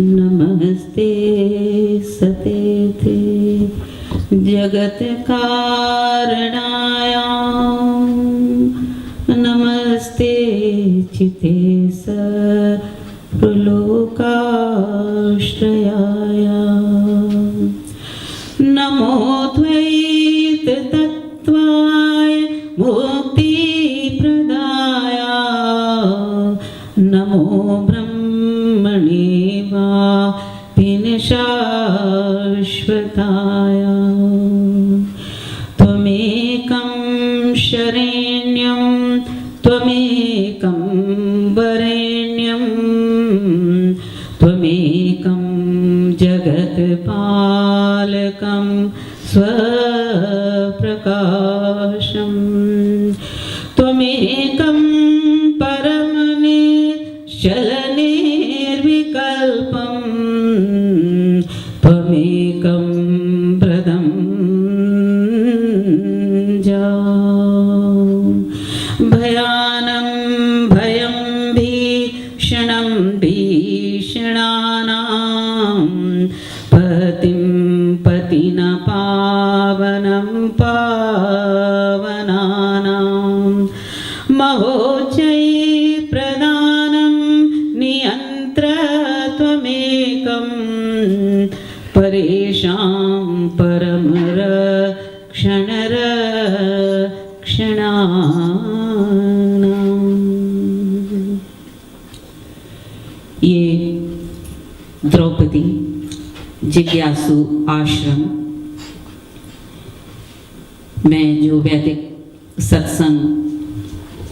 नमस्ते सतेथे जगत कारणाय नमस्ते चिते सर्वलोकाश्रयाय नमो द्वैत तत्त्वाय मुक्तिप्रदाय नमो ब्रह्मणे शाश्वताय त्वमेकं शरण्यं त्वमेकं वरेण्यं त्वमेकं जगत्पालकं स्वप्रकाशं त्वमेकं परमनिश्चलनिर्विकल्पं त्वमेकं प्रदं भयानं भयं भीषणं भीषणानां पतिं पतिना पावनं पावनानां महोच्चै प्रदानं नियन्त्रत्वमेकं परेषां परमरक्षणरक्षणानाम्। ये द्रौपदी जिज्ञासु आश्रम में जो वैदिक सत्संग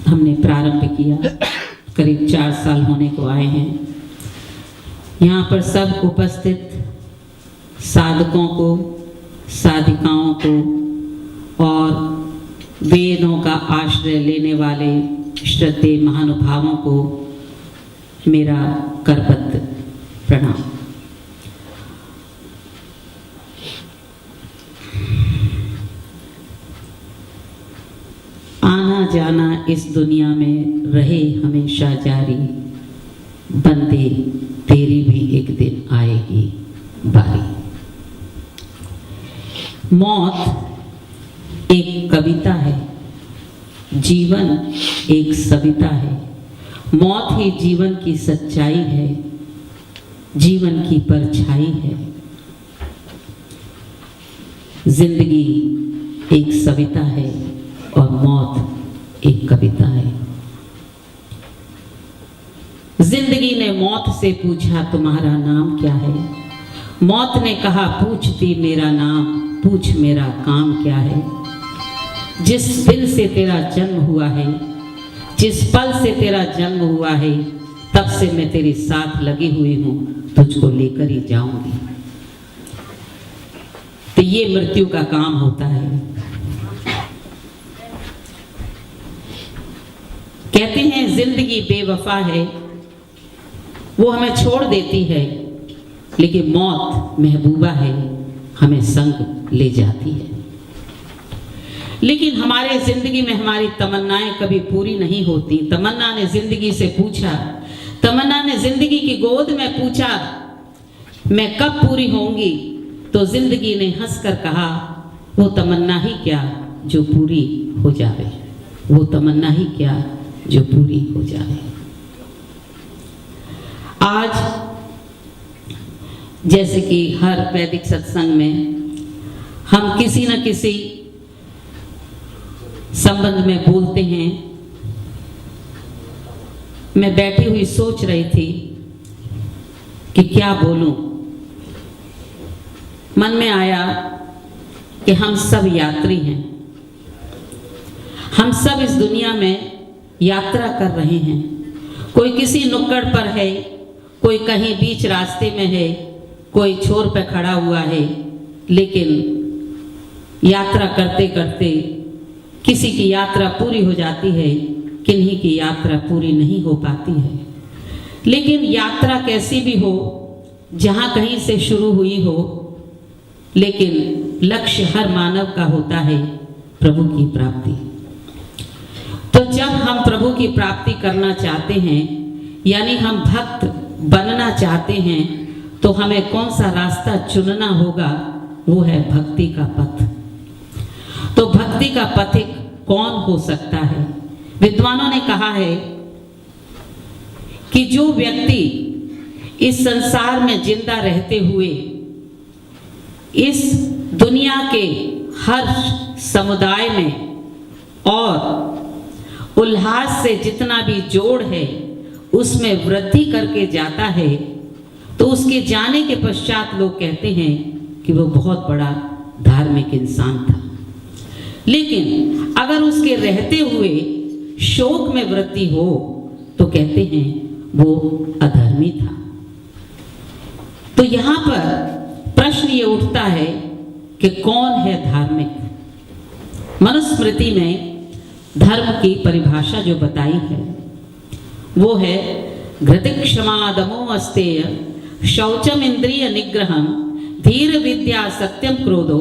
हमने प्रारंभ किया, करीब 4 साल होने को आए हैं। यहाँ पर सब उपस्थित साधकों को, साधिकाओं को और वेदों का आश्रय लेने वाले श्रद्धेय महानुभावों को मेरा करबद्ध प्रणाम। आना जाना इस दुनिया में रहे हमेशा जारी, बंदे तेरी भी एक दिन आएगी बारी। मौत एक कविता है, जीवन एक सविता है। मौत ही जीवन की सच्चाई है, जीवन की परछाई है। जिंदगी एक सविता है और मौत एक कविता है। जिंदगी ने मौत से पूछा तुम्हारा नाम क्या है। मौत ने कहा पूछती मेरा नाम, पूछ मेरा काम क्या है। जिस दिन से तेरा जन्म हुआ है, जिस पल से तेरा जन्म हुआ है, तब से मैं तेरे साथ लगी हुई हूं, तुझको लेकर ही जाऊंगी। तो ये मृत्यु का काम होता है। कहते हैं जिंदगी बेवफा है, वो हमें छोड़ देती है, लेकिन मौत महबूबा है, हमें संग ले जाती है। लेकिन हमारे जिंदगी में हमारी तमन्नाएं कभी पूरी नहीं होती। तमन्ना ने जिंदगी से पूछा, तमन्ना ने जिंदगी की गोद में पूछा मैं कब पूरी होंगी, तो जिंदगी ने हंसकर कहा वो तमन्ना ही क्या जो पूरी हो जावे, वो तमन्ना ही क्या जो पूरी हो जावे। आज जैसे कि हर वैदिक सत्संग में हम किसी न किसी संबंध में बोलते हैं। मैं बैठी हुई सोच रही थी कि क्या बोलूं। मन में आया कि हम सब यात्री हैं, हम सब इस दुनिया में यात्रा कर रहे हैं। कोई किसी नुक्कड़ पर है, कोई कहीं बीच रास्ते में है, कोई छोर पे खड़ा हुआ है, लेकिन यात्रा करते करते किसी की यात्रा पूरी हो जाती है, किन्हीं की यात्रा पूरी नहीं हो पाती है। लेकिन यात्रा कैसी भी हो, जहाँ कहीं से शुरू हुई हो, लेकिन लक्ष्य हर मानव का होता है प्रभु की प्राप्ति। तो जब हम प्रभु की प्राप्ति करना चाहते हैं, यानी हम भक्त बनना चाहते हैं, तो हमें कौन सा रास्ता चुनना होगा? वो है भक्ति का पथ। तो भक्ति का पथिक कौन हो सकता है? विद्वानों ने कहा है कि जो व्यक्ति इस संसार में जिंदा रहते हुए इस दुनिया के हर समुदाय में और उल्लास से जितना भी जोड़ है उसमें वृद्धि करके जाता है, तो उसके जाने के पश्चात लोग कहते हैं कि वो बहुत बड़ा धार्मिक इंसान था। लेकिन अगर उसके रहते हुए शोक में वृद्धि हो तो कहते हैं वो अधर्मी था। तो यहां पर प्रश्न ये उठता है कि कौन है धार्मिक? मनुस्मृति में धर्म की परिभाषा जो बताई है वो है घृतिक क्षमा दमो अस्तेय शौचम इंद्रिय निग्रहम धीर विद्या सत्यम क्रोधो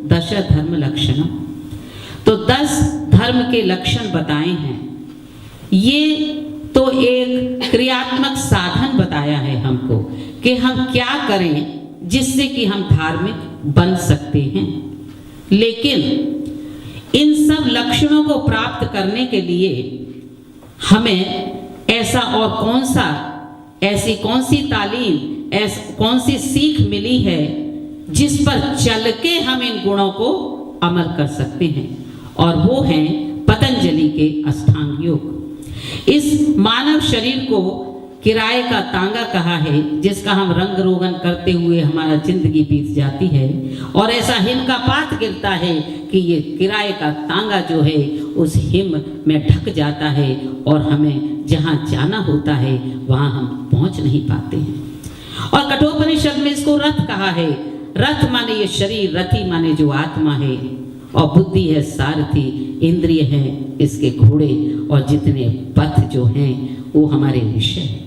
दश धर्म लक्षणम। तो 10 धर्म के लक्षण बताए हैं। ये तो एक क्रियात्मक साधन बताया है हमको कि हम क्या करें जिससे कि हम धार्मिक बन सकते हैं। लेकिन इन सब लक्षणों को प्राप्त करने के लिए हमें ऐसा और कौन सा, ऐसी कौन सी तालीम, कौन सी सीख मिली है जिस पर चल के हम इन गुणों को अमल कर सकते हैं? और वो है पतंजलि के अष्टांग योग। इस मानव शरीर को किराए का तांगा कहा है, जिसका हम रंग रोगन करते हुए हमारा जिंदगी बीत जाती है, और ऐसा हिम का पात गिरता है कि ये किराए का तांगा जो है उस हिम में ढक जाता है और हमें जहाँ जाना होता है वहाँ हम पहुँच नहीं पाते हैं। और कठोपनिषद में इसको रथ कहा है। रथ माने ये शरीर, रथी माने जो आत्मा है, और बुद्धि है सारथी, इंद्रिय है इसके घोड़े, और जितने पथ जो हैं वो हमारे विषय है।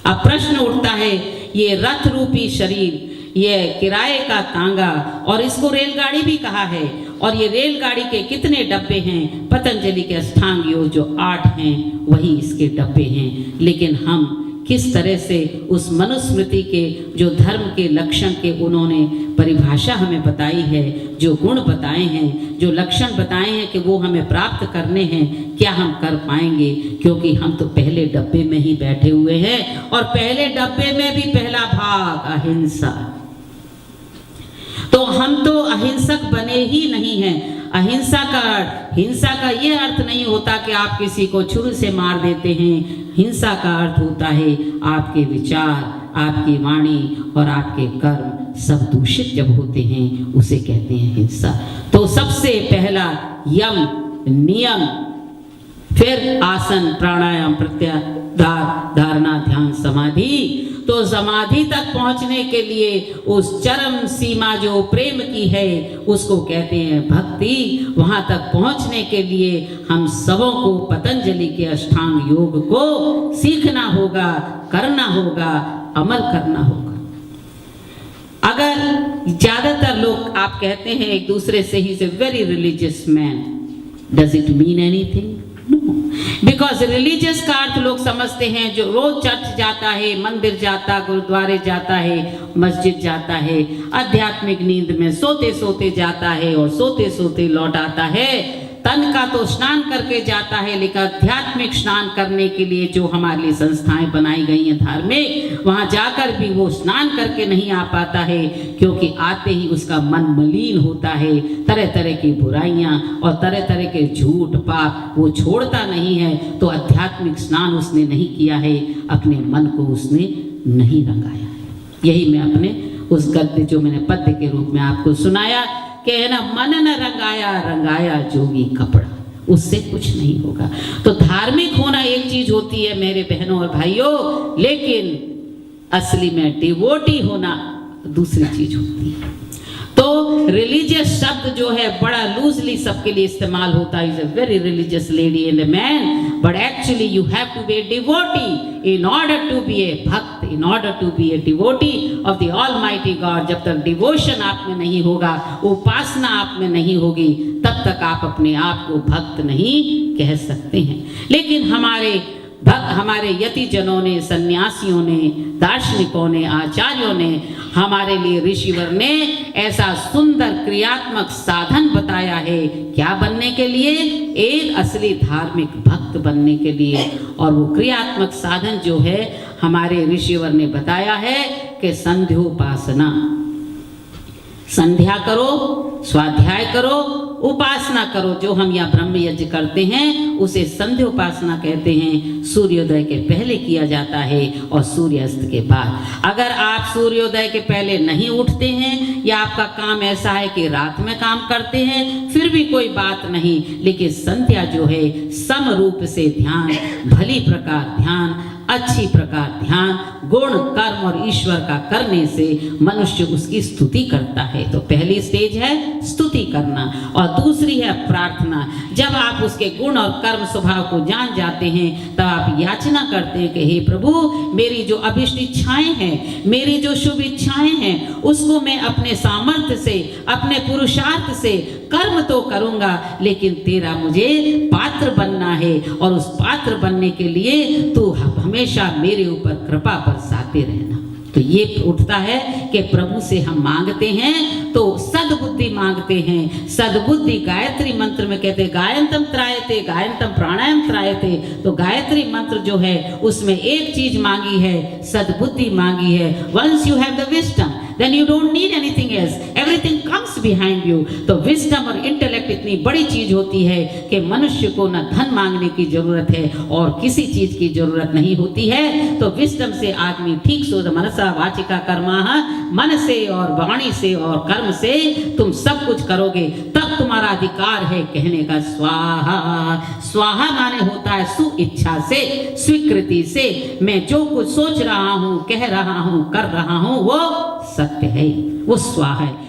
अब प्रश्न उठता है, ये रथ रूपी शरीर, ये किराए का तांगा, और इसको रेलगाड़ी भी कहा है, और ये रेलगाड़ी के कितने डब्बे हैं? पतंजलि के अष्टांग योग जो 8 हैं वही इसके डब्बे हैं। लेकिन हम किस तरह से उस मनुस्मृति के जो धर्म के लक्षण के उन्होंने परिभाषा हमें बताई है, जो गुण बताए हैं, जो लक्षण बताए हैं कि वो हमें प्राप्त करने हैं, क्या हम कर पाएंगे? क्योंकि हम तो पहले डब्बे में ही बैठे हुए हैं, और पहले डब्बे में भी पहला भाग अहिंसा। तो हम तो अहिंसक बने ही नहीं हैं। अहिंसा का हिंसा का ये अर्थ नहीं होता कि आप किसी को छुरी से मार देते हैं। हिंसा का अर्थ होता है आपके विचार, आपकी वाणी और आपके कर्म सब दूषित जब होते हैं उसे कहते हैं हिंसा। तो सबसे पहला यम, नियम, फिर आसन, प्राणायाम, प्रत्याहार, धारणा, ध्यान, समाधि। तो समाधि तक पहुंचने के लिए उस चरम सीमा जो प्रेम की है उसको कहते हैं भक्ति। वहां तक पहुंचने के लिए हम सबों को पतंजलि के अष्टांग योग को सीखना होगा, करना होगा, अमल करना होगा। अगर ज्यादातर लोग आप कहते हैं एक दूसरे से ही, is a very religious man, does it mean anything? Because religious का अर्थ लोग समझते हैं जो रोज चर्च जाता है, मंदिर जाता, गुरुद्वारे जाता है, मस्जिद जाता है, आध्यात्मिक नींद में सोते सोते जाता है और सोते सोते लौट आता है। तन का तो स्नान करके जाता है, लेकिन आध्यात्मिक स्नान करने के लिए जो हमारे लिए संस्थाएं बनाई गई हैं धार्मिक, वहां जाकर भी वो स्नान करके नहीं आ पाता है, क्योंकि आते ही उसका मन मलिन होता है। तरह तरह की बुराइयां और तरह तरह के झूठ पाप वो छोड़ता नहीं है। तो आध्यात्मिक स्नान उसने नहीं किया है, अपने मन को उसने नहीं रंगाया है। यही मैं अपने उस गद्य जो मैंने पद्य के रूप में आपको सुनाया कि है ना, मन न रंगाया रंगाया जोगी कपड़ा, उससे कुछ नहीं होगा। तो धार्मिक होना एक चीज होती है मेरे बहनों और भाइयों, लेकिन असली में डिवोटी होना दूसरी चीज होती है। तो रिलीजियस शब्द जो है बड़ा लूजली सबके लिए इस्तेमाल होता है। Is a very religious lady and a man, but actually you have to be a devotee in order to be a bhakt, in order to be a devotee of the almighty God. जब तक devotion आप में नहीं होगा, उपासना आप में नहीं होगी, तब तब तक आप अपने आप को भक्त नहीं कह सकते हैं। लेकिन हमारे यतिजनों ने, सन्यासियों ने, दार्शनिकों ने, आचार्यों ने, हमारे लिए ऋषिवर ने ऐसा सुंदर क्रियात्मक साधन बताया है। क्या बनने के लिए? एक असली धार्मिक भक्त बनने के लिए। और वो क्रियात्मक साधन जो है हमारे ऋषिवर ने बताया है कि संध्योपासना। संध्या करो, स्वाध्याय करो, उपासना करो। जो हम यहाँ ब्रह्म यज्ञ करते हैं उसे संध्योपासना कहते हैं। सूर्योदय के पहले किया जाता है और सूर्यास्त के बाद। अगर आप सूर्योदय के पहले नहीं उठते हैं या आपका काम ऐसा है कि रात में काम करते हैं, फिर भी कोई बात नहीं, लेकिन संध्या जो है सम रूप से ध्यान, भली प्रकार ध्यान, अच्छी प्रकार ध्यान, गुण कर्म और ईश्वर का करने से मनुष्य उसकी स्तुति करता है। तो पहली स्टेज है स्तुति करना और दूसरी है प्रार्थना। जब आप उसके गुण और कर्म स्वभाव को जान जाते हैं तब आप याचना करते हैं कि हे प्रभु, मेरी जो अभिष्ट इच्छाएं हैं, मेरी जो शुभ इच्छाएं हैं, उसको मैं अपने सामर्थ्य से, अपने पुरुषार्थ से कर्म तो करूंगा, लेकिन तेरा मुझे पात्र बनना है और उस पात्र बनने के लिए तू हमेशा मेरे ऊपर कृपा बरसाते रहना। तो ये उठता है कि प्रभु से हम मांगते हैं तो सद्बुद्धि मांगते हैं। सद्बुद्धि गायत्री मंत्र में कहते हैं गायंतम त्रायते, गायंतम प्राणायाम त्रायते। तो गायत्री मंत्र जो है उसमें एक चीज मांगी है, सद्बुद्धि मांगी है। Once you have the wisdom then you don't need anything else, everything comes behind you। तो विजडम और इंटेलेक्ट इतनी बड़ी चीज होती है कि मनुष्य को न धन मांगने की जरूरत है और किसी चीज की जरूरत नहीं होती है। तो विजडम से आदमी ठीक सोच मनसा वाचिका कर्मा, मन से और वाणी से और कर्म से तुम सब कुछ करोगे, तब तुम्हारा अधिकार है कहने का स्वाहा। स्वाहा माने होता है सु इच्छा से, स्वीकृति से। मैं जो कुछ सोच रहा हूँ, कह रहा हूँ, कर रहा हूँ वो सत्य है, वो स्वाहा है।